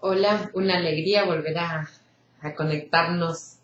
Hola, una alegría volver a conectarnos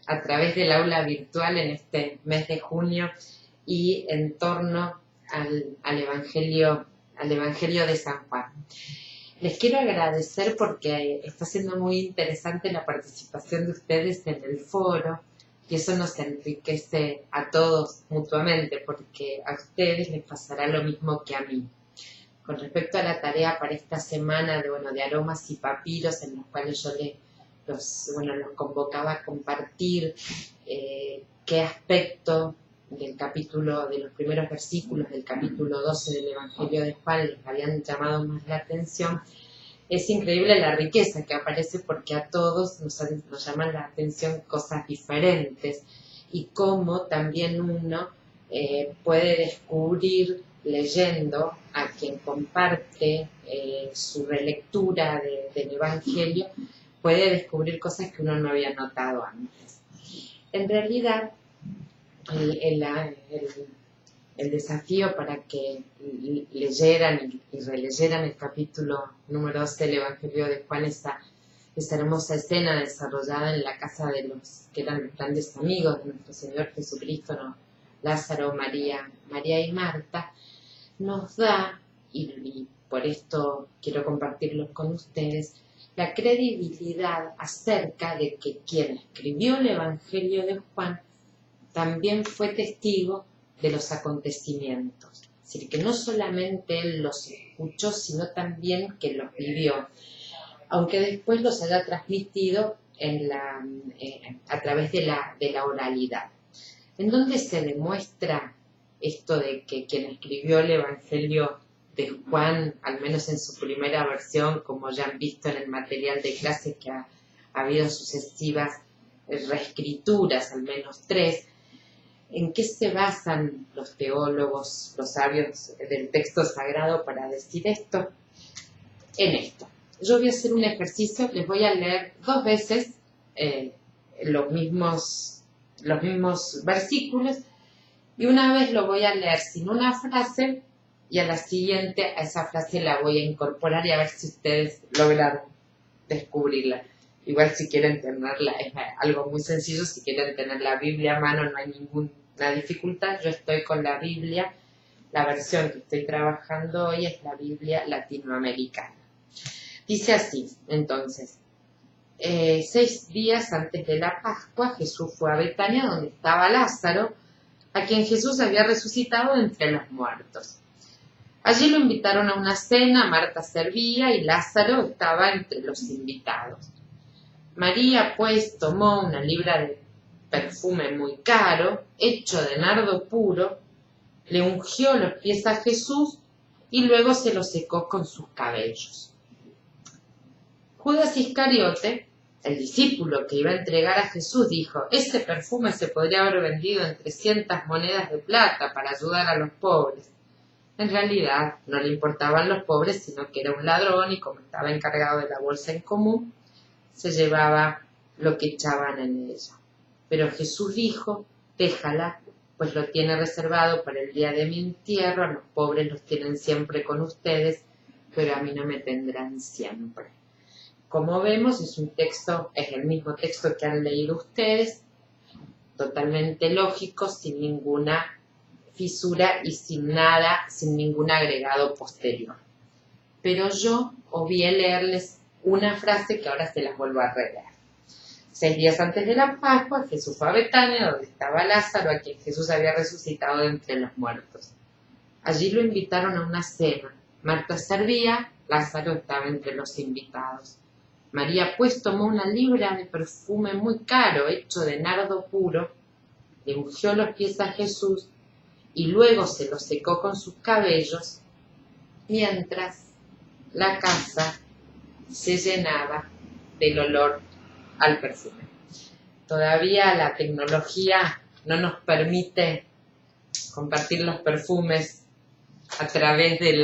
a través del aula virtual en este mes de junio y en torno al Evangelio de San Juan. Les quiero agradecer porque está siendo muy interesante la participación de ustedes en el foro y eso nos enriquece a todos mutuamente porque a ustedes les pasará lo mismo que a mí. Con respecto a la tarea para esta semana de aromas y papiros, en los cuales yo los convocaba a compartir qué aspecto del capítulo, de los primeros versículos del capítulo 12 del Evangelio de Juan les habían llamado más la atención. Es increíble la riqueza que aparece porque a todos nos llaman la atención cosas diferentes y cómo también uno puede descubrir leyendo a quien comparte su relectura del Evangelio, puede descubrir cosas que uno no había notado antes. En realidad, el desafío para que leyeran y releyeran el capítulo número 12 del Evangelio de Juan, esa hermosa escena desarrollada en la casa de los que eran los grandes amigos de nuestro Señor Jesucristo, ¿no? Lázaro, María y Marta, nos da, y por esto quiero compartirlos con ustedes, la credibilidad acerca de que quien escribió el Evangelio de Juan también fue testigo de los acontecimientos. Es decir, que no solamente él los escuchó, sino también que los vivió, aunque después los haya transmitido a través de la oralidad. ¿En dónde se demuestra esto de que quien escribió el Evangelio de Juan, al menos en su primera versión, como ya han visto en el material de clase que ha habido sucesivas reescrituras, al menos 3, ¿en qué se basan los teólogos, los sabios del texto sagrado para decir esto? En esto. Yo voy a hacer un ejercicio, les voy a leer 2 veces los mismos versículos y una vez lo voy a leer sin una frase y a la siguiente a esa frase la voy a incorporar y a ver si ustedes logran descubrirla. Igual si quieren tenerla, es algo muy sencillo, si quieren tener la Biblia a mano no hay ninguna dificultad. Yo estoy con la Biblia, la versión que estoy trabajando hoy es la Biblia latinoamericana. Dice así, entonces, 6 días antes de la Pascua, Jesús fue a Betania, donde estaba Lázaro, a quien Jesús había resucitado de entre los muertos. Allí lo invitaron a una cena, Marta servía y Lázaro estaba entre los invitados. María, pues, tomó una libra de perfume muy caro, hecho de nardo puro, le ungió los pies a Jesús y luego se los secó con sus cabellos. Judas Iscariote, el discípulo que iba a entregar a Jesús, dijo: ese perfume se podría haber vendido en 300 monedas de plata para ayudar a los pobres. En realidad no le importaban los pobres, sino que era un ladrón y como estaba encargado de la bolsa en común, se llevaba lo que echaban en ella. Pero Jesús dijo: déjala, pues lo tiene reservado para el día de mi entierro, a los pobres los tienen siempre con ustedes, pero a mí no me tendrán siempre. Como vemos, es el mismo texto que han leído ustedes, totalmente lógico, sin ninguna fisura y sin ningún agregado posterior. Pero yo obvié leerles una frase que ahora se las vuelvo a releer. 6 días antes de la Pascua, Jesús fue a Betania, donde estaba Lázaro, a quien Jesús había resucitado de entre los muertos. Allí lo invitaron a una cena. Marta servía, Lázaro estaba entre los invitados. María, pues, tomó una libra de perfume muy caro, hecho de nardo puro, le ungió los pies a Jesús y luego se los secó con sus cabellos, mientras la casa se llenaba del olor al perfume. Todavía la tecnología no nos permite compartir los perfumes a través de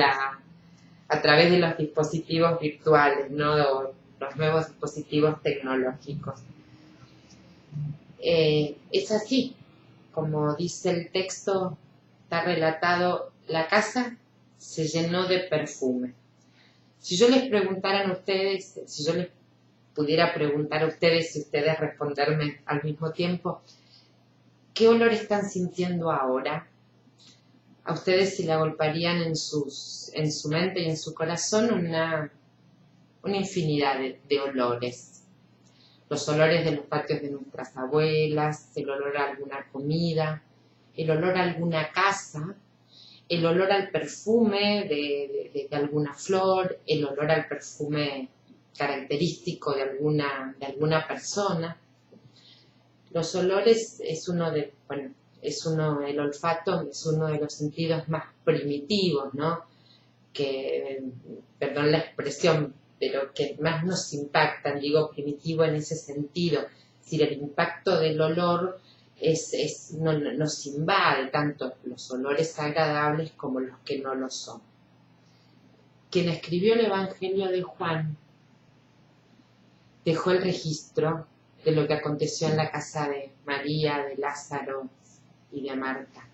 los dispositivos virtuales, ¿no? Los nuevos dispositivos tecnológicos. Es así, como dice el texto, está relatado, la casa se llenó de perfume. Si yo les preguntara a ustedes, si yo les pudiera preguntar a ustedes y ustedes responderme al mismo tiempo, ¿qué olor están sintiendo ahora? A ustedes se le agolparían en su mente y en su corazón una infinidad de olores. Los olores de los patios de nuestras abuelas, el olor a alguna comida, el olor a alguna casa, el olor al perfume de alguna flor, el olor al perfume característico de alguna persona. Los olores el olfato es uno de los sentidos más primitivos, ¿no? Que, perdón la expresión, pero que más nos impactan, digo primitivo en ese sentido. Es decir, el impacto del olor nos invade, tanto los olores agradables como los que no lo son. Quien escribió el Evangelio de Juan dejó el registro de lo que aconteció en la casa de María, de Lázaro y de Marta.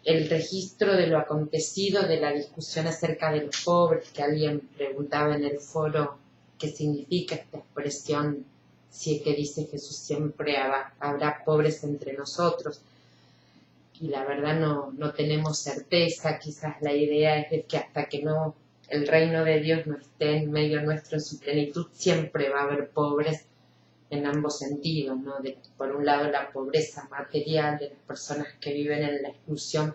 El registro de lo acontecido, de la discusión acerca de los pobres, que alguien preguntaba en el foro qué significa esta expresión, si es que dice Jesús siempre habrá pobres entre nosotros. Y la verdad no tenemos certeza, quizás la idea es de que hasta que no el reino de Dios no esté en medio nuestro en su plenitud, siempre va a haber pobres en ambos sentidos, ¿no? Por un lado la pobreza material de las personas que viven en la exclusión,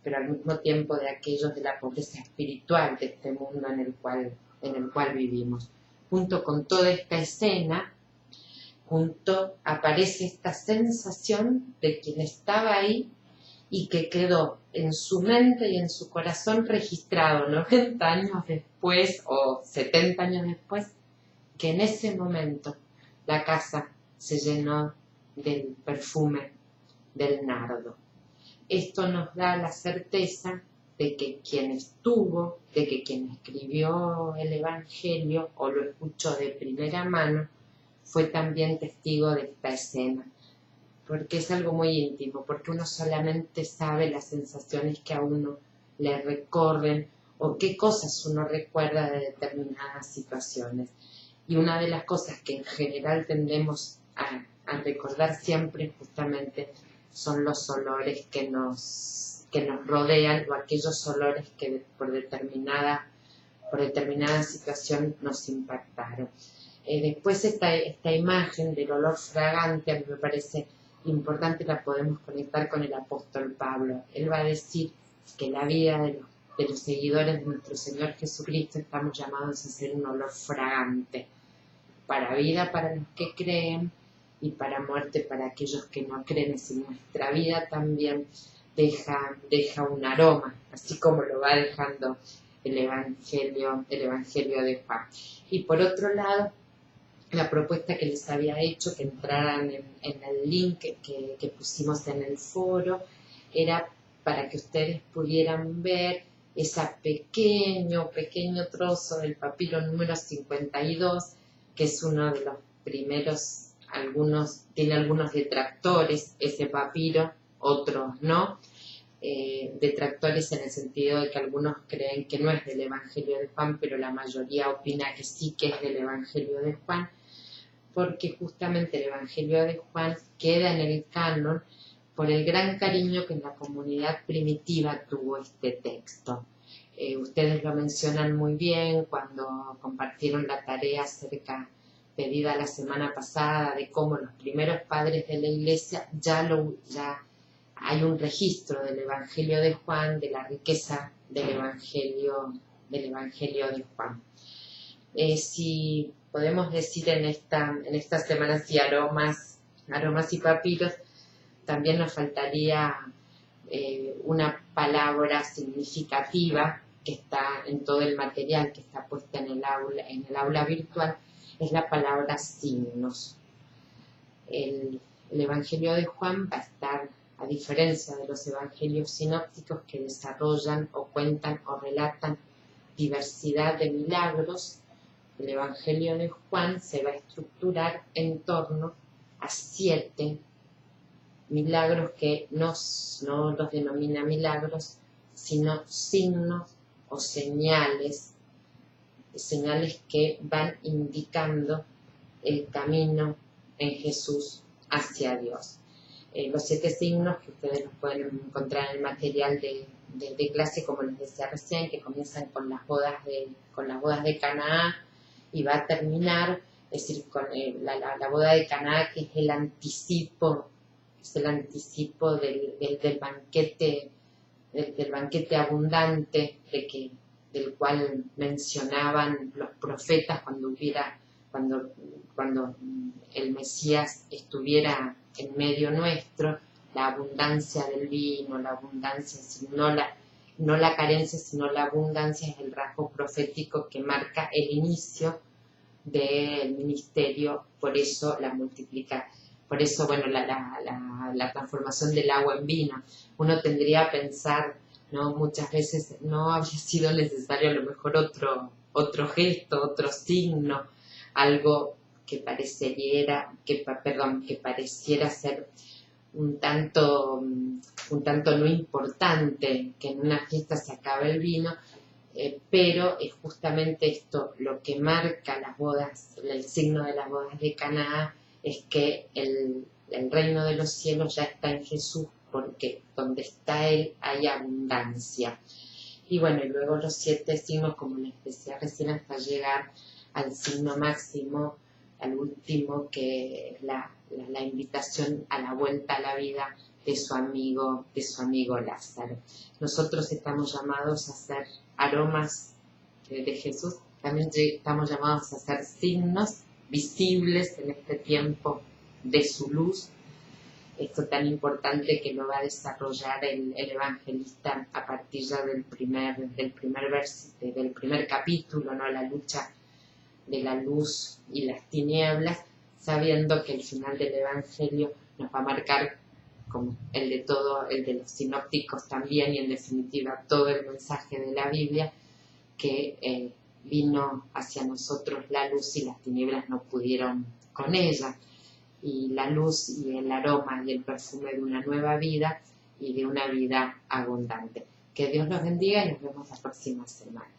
pero al mismo tiempo de aquellos de la pobreza espiritual de este mundo en el cual vivimos. Junto con toda esta escena, aparece esta sensación de quien estaba ahí y que quedó en su mente y en su corazón registrado 90 años después o 70 años después, que en ese momento la casa se llenó del perfume del nardo. Esto nos da la certeza de que quien escribió el Evangelio o lo escuchó de primera mano, fue también testigo de esta escena. Porque es algo muy íntimo, porque uno solamente sabe las sensaciones que a uno le recorren o qué cosas uno recuerda de determinadas situaciones. Y una de las cosas que en general tendemos a recordar siempre justamente son los olores que nos rodean o aquellos olores que por determinada situación nos impactaron. Después esta imagen del olor fragante a mí me parece importante, la podemos conectar con el apóstol Pablo. Él va a decir que la vida de los seguidores de nuestro Señor Jesucristo estamos llamados a ser un olor fragante, para vida para los que creen y para muerte para aquellos que no creen. Si nuestra vida también deja un aroma, así como lo va dejando el Evangelio de Juan. Y por otro lado, la propuesta que les había hecho, que entraran en el link que pusimos en el foro, era para que ustedes pudieran ver ese pequeño trozo del papiro número 52, que es uno de los primeros, tiene algunos detractores ese papiro, otros no. Detractores en el sentido de que algunos creen que no es del Evangelio de Juan, pero la mayoría opina que sí que es del Evangelio de Juan, porque justamente el Evangelio de Juan queda en el canon por el gran cariño que en la comunidad primitiva tuvo este texto. Ustedes lo mencionan muy bien cuando compartieron la tarea pedida la semana pasada, de cómo los primeros padres de la Iglesia ya hay un registro del Evangelio de Juan, de la riqueza del Evangelio de Juan. Si podemos decir en esta semana, si aromas y papiros, también nos faltaría una palabra significativa que está en todo el material que está puesta en el aula virtual, es la palabra signos. El Evangelio de Juan va a estar, a diferencia de los evangelios sinópticos que desarrollan o cuentan o relatan diversidad de milagros, el Evangelio de Juan se va a estructurar en torno a 7 milagros que no los denomina milagros, sino signos o señales señales que van indicando el camino en Jesús hacia Dios. Los 7 signos que ustedes los pueden encontrar en el material de clase, como les decía recién, que comienzan con las bodas de Caná y va a terminar, es decir, con la boda de Caná, que es el anticipo del banquete abundante del cual mencionaban los profetas cuando el Mesías estuviera en medio nuestro, la abundancia del vino, la abundancia, no la carencia, sino la abundancia, es el rasgo profético que marca el inicio del ministerio, por eso la multiplica. Por eso, bueno, la transformación del agua en vino. Uno tendría a pensar, ¿no? Muchas veces no habría sido necesario a lo mejor otro gesto, otro signo, algo que pareciera ser un tanto no importante, que en una fiesta se acabe el vino, pero es justamente esto lo que marca las bodas, el signo de las bodas de Caná, es que el reino de los cielos ya está en Jesús, porque donde está Él hay abundancia. Y bueno, y luego los 7 signos, como les decía recién, hasta llegar al signo máximo, al último, que es la invitación a la vuelta a la vida de su amigo Lázaro. Nosotros estamos llamados a ser aromas de Jesús, también estamos llamados a ser signos visibles en este tiempo de su luz. Esto tan importante que lo va a desarrollar el evangelista a partir ya del primer capítulo, ¿no? La lucha de la luz y las tinieblas, sabiendo que el final del evangelio nos va a marcar, como el de los sinópticos también, y en definitiva todo el mensaje de la Biblia, que vino hacia nosotros la luz y las tinieblas no pudieron con ella. Y la luz y el aroma y el perfume de una nueva vida y de una vida abundante. Que Dios los bendiga y nos vemos la próxima semana.